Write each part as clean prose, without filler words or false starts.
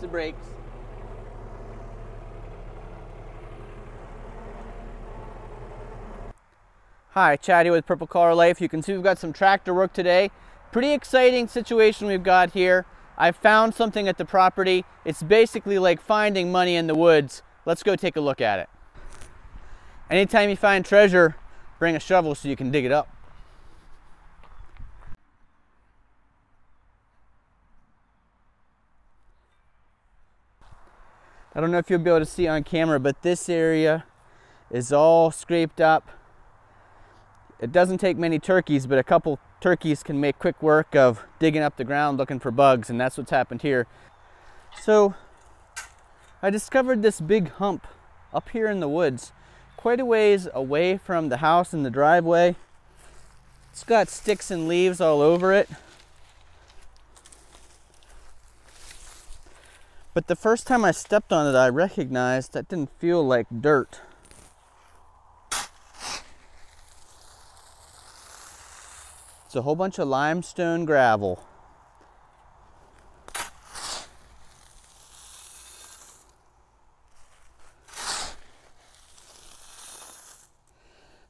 the brakes. Hi, Chad here with purplecollarlife. You can see we've got some tractor work today. Pretty exciting situation we've got here. I found something at the property. It's basically like finding money in the woods. Let's go take a look at it. Anytime you find treasure, bring a shovel so you can dig it up. I don't know if you'll be able to see on camera, but this area is all scraped up. It doesn't take many turkeys, but a couple turkeys can make quick work of digging up the ground looking for bugs, and that's what's happened here. So I discovered this big hump up here in the woods, quite a ways away from the house and the driveway. It's got sticks and leaves all over it. But the first time I stepped on it, I recognized that didn't feel like dirt. It's a whole bunch of limestone gravel.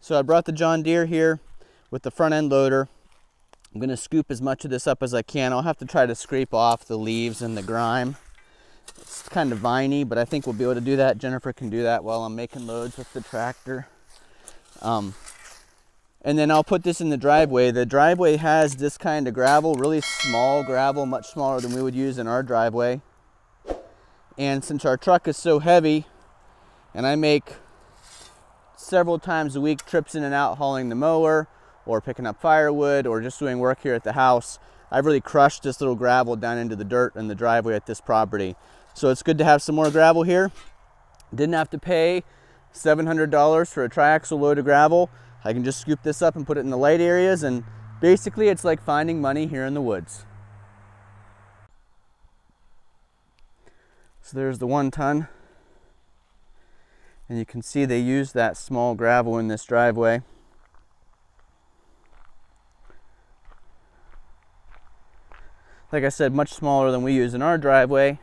So I brought the John Deere here with the front end loader. I'm going to scoop as much of this up as I can. I'll have to try to scrape off the leaves and the grime. It's kind of viney, but I think we'll be able to do that. Jennifer can do that while I'm making loads with the tractor. And then I'll put this in the driveway. The driveway has this kind of gravel, really small gravel, much smaller than we would use in our driveway. And since our truck is so heavy, and I make several times a week trips in and out hauling the mower, or picking up firewood, or just doing work here at the house, I've really crushed this little gravel down into the dirt in the driveway at this property. So it's good to have some more gravel here. Didn't have to pay $700 for a triaxle load of gravel. I can just scoop this up and put it in the light areas, and basically it's like finding money here in the woods. So there's the 1 ton. And you can see they use that small gravel in this driveway. Like I said, much smaller than we use in our driveway,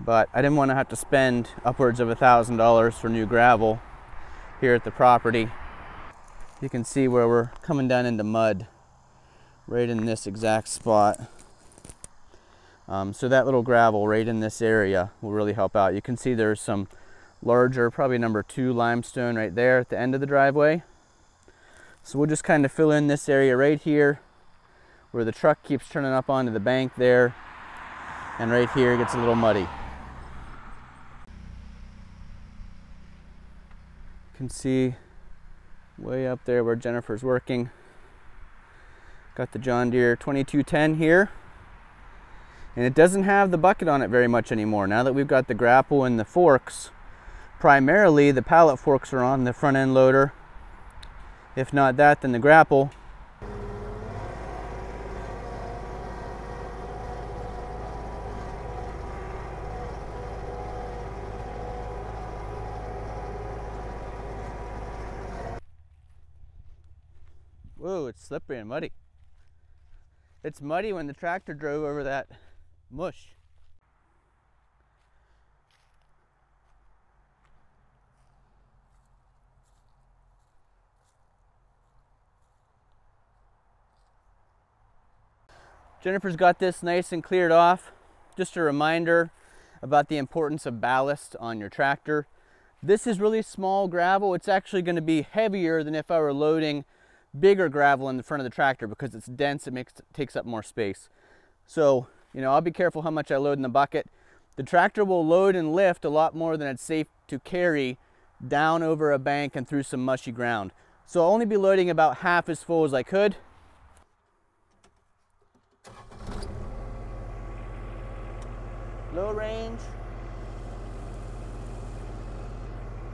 but I didn't want to have to spend upwards of $1,000 for new gravel here at the property. You can see where we're coming down into mud right in this exact spot. So that little gravel right in this area will really help out. You can see there's some larger, probably number 2 limestone right there at the end of the driveway. So we'll just kind of fill in this area right here where the truck keeps turning up onto the bank there, and right here it gets a little muddy. You can see way up there where Jennifer's working. Got the John Deere 2210 here, and it doesn't have the bucket on it very much anymore. Now that we've got the grapple and the forks, primarily the pallet forks are on the front end loader. If not that, then the grapple. Whoa, it's slippery and muddy. It's muddy when the tractor drove over that mush. Jennifer's got this nice and cleared off. Just a reminder about the importance of ballast on your tractor. This is really small gravel. It's actually going to be heavier than if I were loading bigger gravel in the front of the tractor because it's dense. It takes up more space. So, I'll be careful how much I load in the bucket. The tractor will load and lift a lot more than it's safe to carry down over a bank and through some mushy ground. So I'll only be loading about half as full as I could. Low range,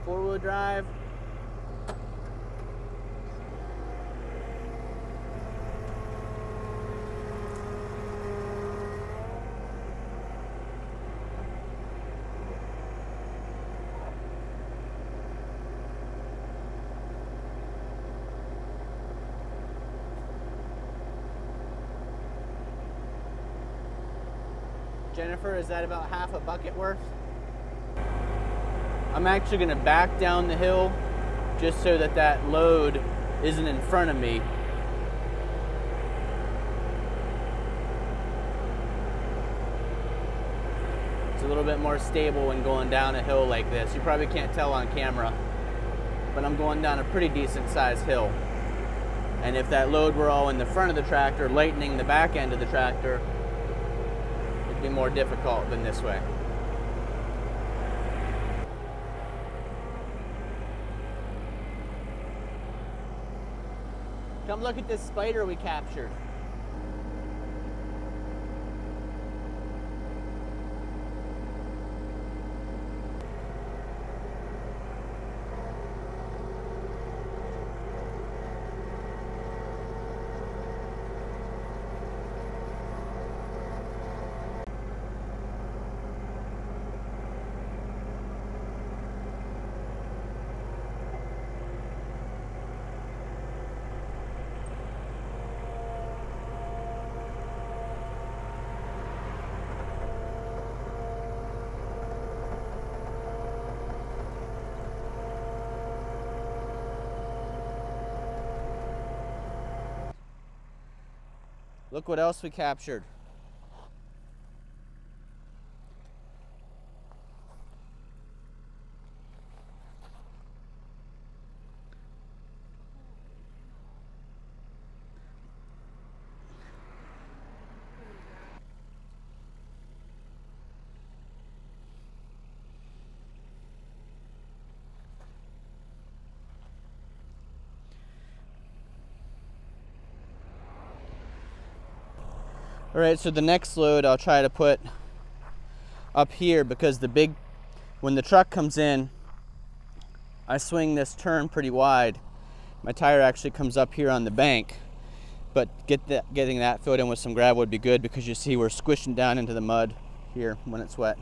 4-wheel drive. Jennifer, is that about half a bucket worth? I'm actually going to back down the hill just so that that load isn't in front of me. It's a little bit more stable when going down a hill like this. You probably can't tell on camera, but I'm going down a pretty decent sized hill. And if that load were all in the front of the tractor, lightening the back end of the tractor, it'd be more difficult than this way. Come look at this spider we captured. Look what else we captured. All right, so the next load I'll try to put up here because when the truck comes in, I swing this turn pretty wide. My tire actually comes up here on the bank, but getting that filled in with some gravel would be good because you see we're squishing down into the mud here when it's wet.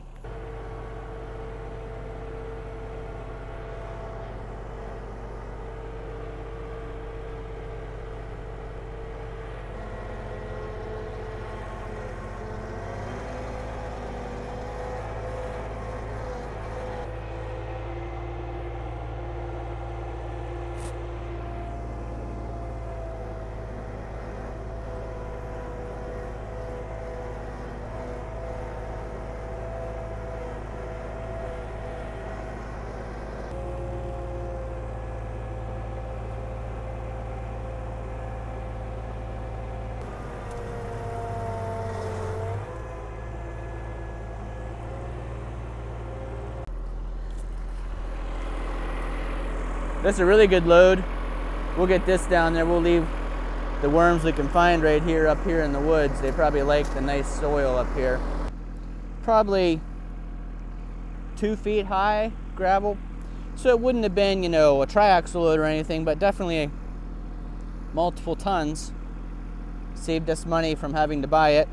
That's a really good load. We'll get this down there. We'll leave the worms we can find right here up here in the woods. They probably like the nice soil up here. Probably 2 feet high gravel. So it wouldn't have been, you know, a triaxle load or anything, but definitely multiple tons. Saved us money from having to buy it.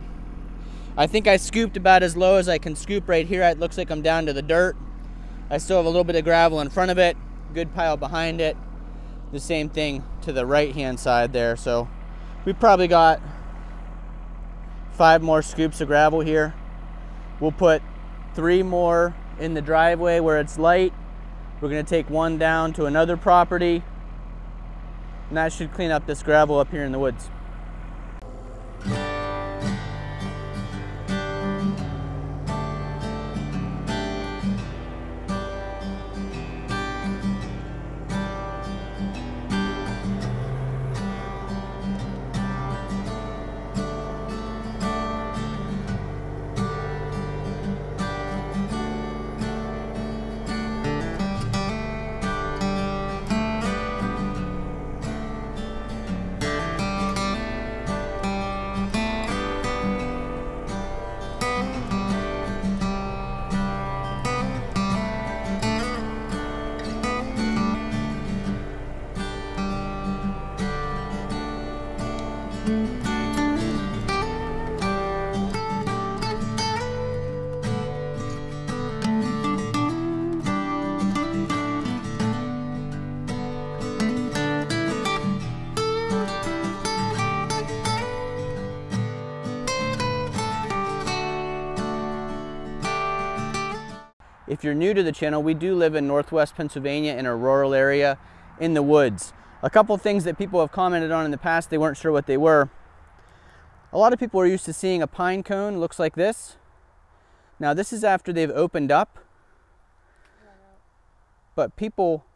I think I scooped about as low as I can scoop right here. It looks like I'm down to the dirt. I still have a little bit of gravel in front of it. Good pile behind it. The same thing to the right hand side there. So we probably got 5 more scoops of gravel here. We'll put 3 more in the driveway where it's light. We're going to take 1 down to another property, and that should clean up this gravel up here in the woods. If you're new to the channel, we do live in Northwest Pennsylvania in a rural area in the woods. A couple things that people have commented on in the past, they weren't sure what they were. A lot of people are used to seeing a pine cone, looks like this. Now this is after they've opened up, but people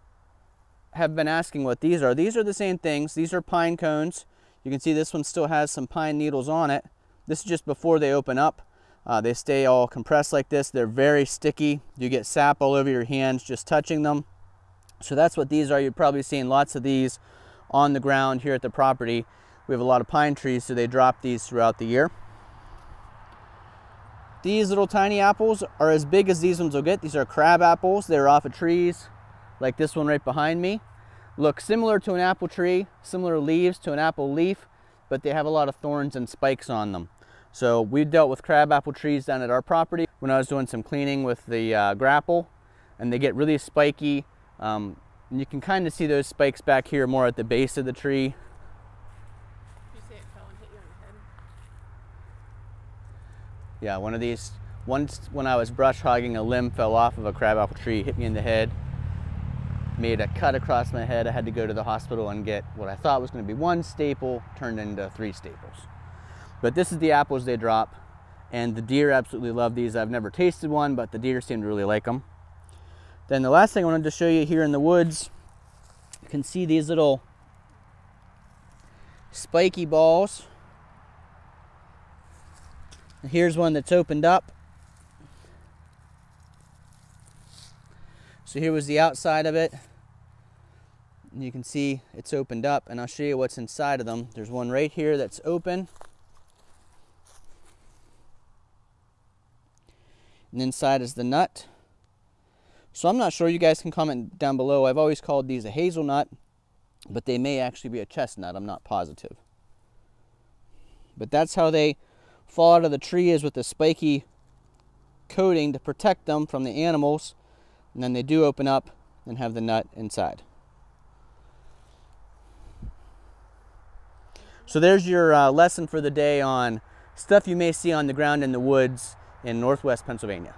have been asking what these are. These are the same things. These are pine cones. You can see this one still has some pine needles on it. This is just before they open up. They stay all compressed like this. They're very sticky. You get sap all over your hands just touching them. So that's what these are. You're probably seeing lots of these on the ground here at the property. We have a lot of pine trees, so they drop these throughout the year. These little tiny apples are as big as these ones will get. These are crab apples. They're off of trees like this one right behind me. Look similar to an apple tree, similar leaves to an apple leaf, but they have a lot of thorns and spikes on them. So we dealt with crab apple trees down at our property when I was doing some cleaning with the grapple, and they get really spiky. And you can kind of see those spikes back here more at the base of the tree. Did you say it fell and hit you on the head? Yeah, one of these, once when I was brush hogging, a limb fell off of a crabapple tree, hit me in the head, made a cut across my head. I had to go to the hospital and get what I thought was going to be 1 staple turned into 3 staples. But this is the apples they drop, and the deer absolutely love these. I've never tasted one, but the deer seem to really like them. Then the last thing I wanted to show you here in the woods, you can see these little spiky balls. Here's one that's opened up. So here was the outside of it. And you can see it's opened up, and I'll show you what's inside of them. There's one right here that's open. And inside is the nut. So I'm not sure, you guys can comment down below. I've always called these a hazelnut, but they may actually be a chestnut. I'm not positive. But that's how they fall out of the tree, is with the spiky coating to protect them from the animals, and then they do open up and have the nut inside. So there's your lesson for the day on stuff you may see on the ground in the woods in Northwest Pennsylvania.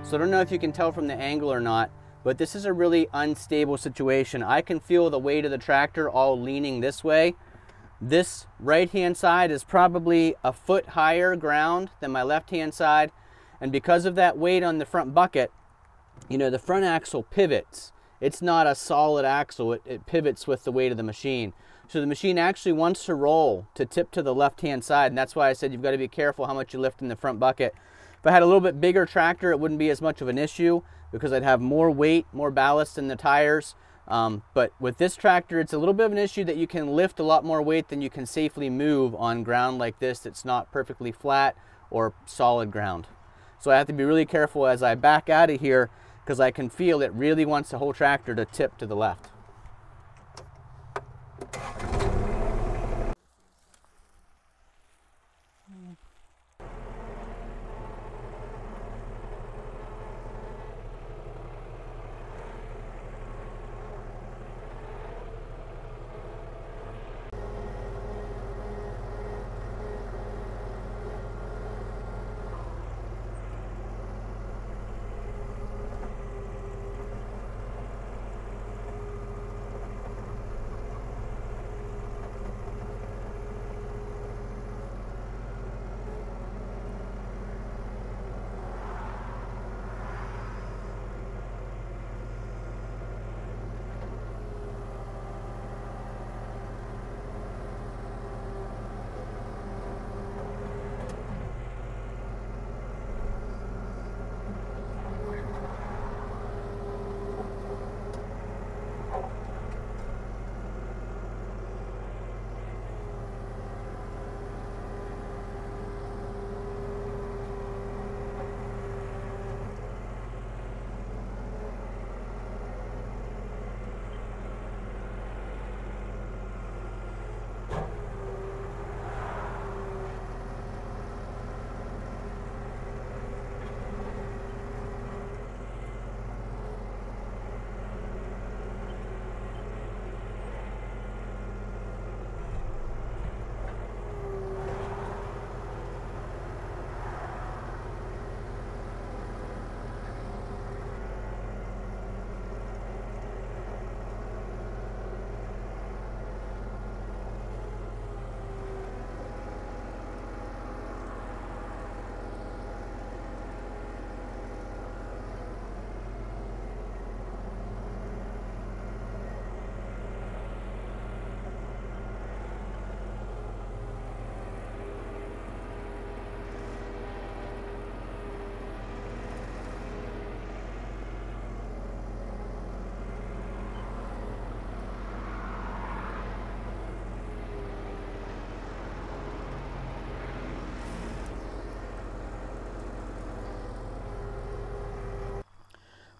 So I don't know if you can tell from the angle or not, but this is a really unstable situation. I can feel the weight of the tractor all leaning this way. This right-hand side is probably a foot higher ground than my left-hand side. And because of that weight on the front bucket, you know, the front axle pivots. It's not a solid axle, it pivots with the weight of the machine. So the machine actually wants to roll to tip to the left-hand side, and that's why I said you've got to be careful how much you lift in the front bucket. If I had a little bit bigger tractor, it wouldn't be as much of an issue because I'd have more weight, more ballast in the tires. But with this tractor, it's a little bit of an issue that you can lift a lot more weight than you can safely move on ground like this that's not perfectly flat or solid ground. So I have to be really careful as I back out of here because I can feel it really wants the whole tractor to tip to the left.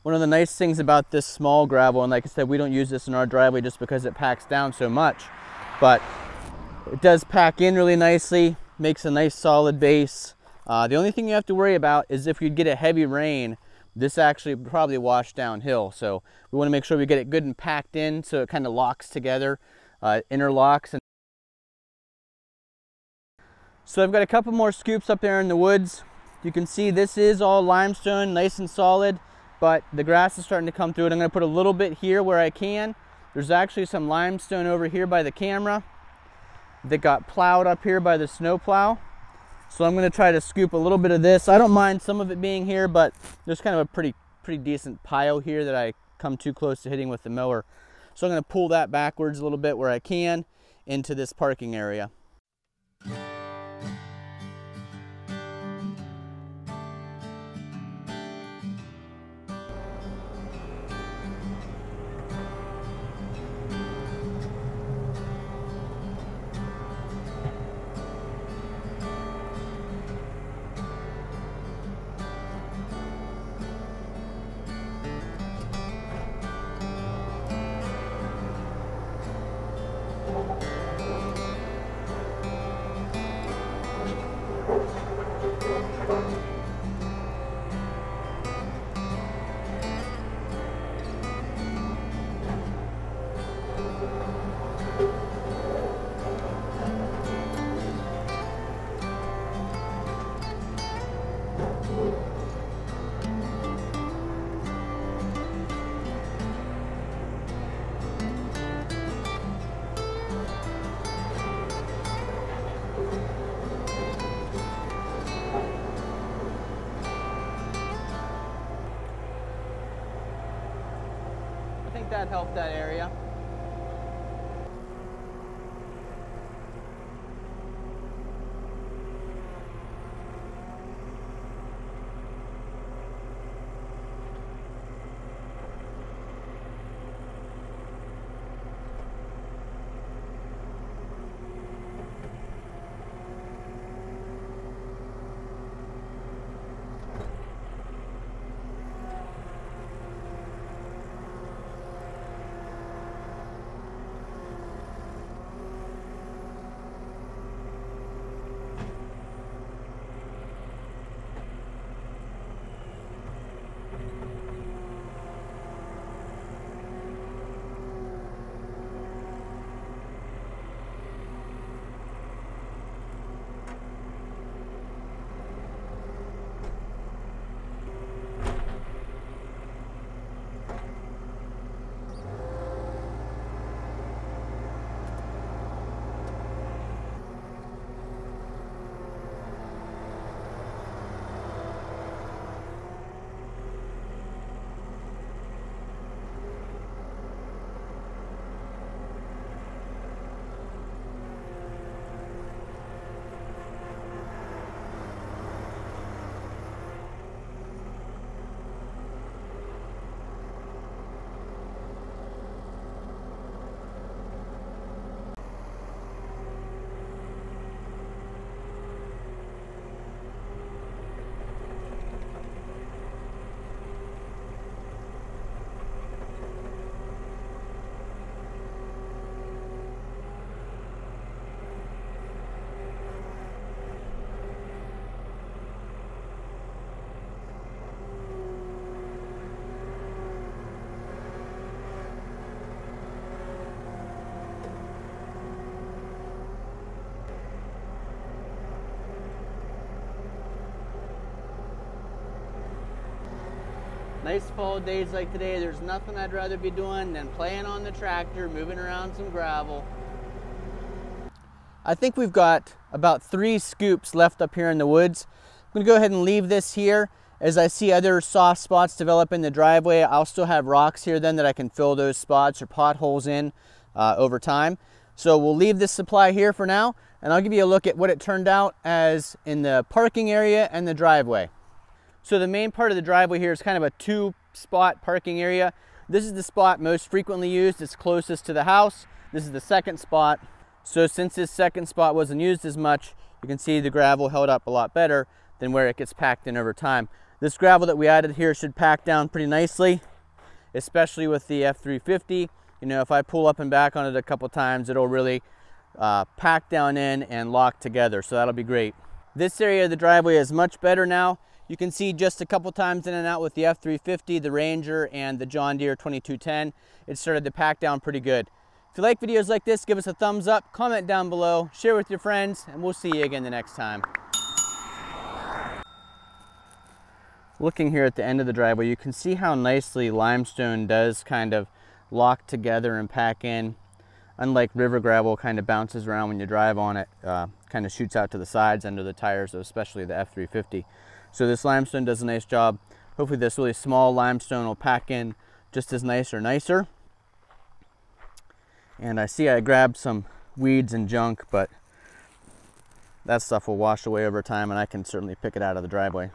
One of the nice things about this small gravel, and like I said, we don't use this in our driveway just because it packs down so much, but it does pack in really nicely, makes a nice solid base. The only thing you have to worry about is if you get a heavy rain, this actually probably wash downhill. So we want to make sure we get it good and packed in so it kind of locks together, interlocks. So I've got a couple more scoops up there in the woods. You can see this is all limestone, nice and solid, but the grass is starting to come through it. I'm going to put a little bit here where I can. There's actually some limestone over here by the camera that got plowed up here by the snow plow. So I'm going to try to scoop a little bit of this. I don't mind some of it being here, but there's kind of a pretty decent pile here that I come too close to hitting with the mower. So I'm going to pull that backwards a little bit where I can into this parking area. I think that helped that area. Nice fall days like today, there's nothing I'd rather be doing than playing on the tractor, moving around some gravel. I think we've got about 3 scoops left up here in the woods. I'm gonna go ahead and leave this here. As I see other soft spots develop in the driveway, I'll still have rocks here then that I can fill those spots or potholes in over time. So we'll leave this supply here for now, and I'll give you a look at what it turned out as in the parking area and the driveway. So the main part of the driveway here is kind of a 2-spot parking area. This is the spot most frequently used. It's closest to the house. This is the second spot. So since this second spot wasn't used as much, you can see the gravel held up a lot better than where it gets packed in over time. This gravel that we added here should pack down pretty nicely, especially with the F350. You know, if I pull up and back on it a couple times, it'll really pack down in and lock together, so that'll be great. This area of the driveway is much better now. You can see just a couple times in and out with the F350, the Ranger, and the John Deere 2210. It started to pack down pretty good. If you like videos like this, give us a thumbs up, comment down below, share with your friends, and we'll see you again the next time. Looking here at the end of the driveway, you can see how nicely limestone does kind of lock together and pack in. Unlike river gravel, kind of bounces around when you drive on it, kind of shoots out to the sides under the tires, especially the F350. So this limestone does a nice job. Hopefully this really small limestone will pack in just as nice or nicer. And I see I grabbed some weeds and junk, but that stuff will wash away over time and I can certainly pick it out of the driveway.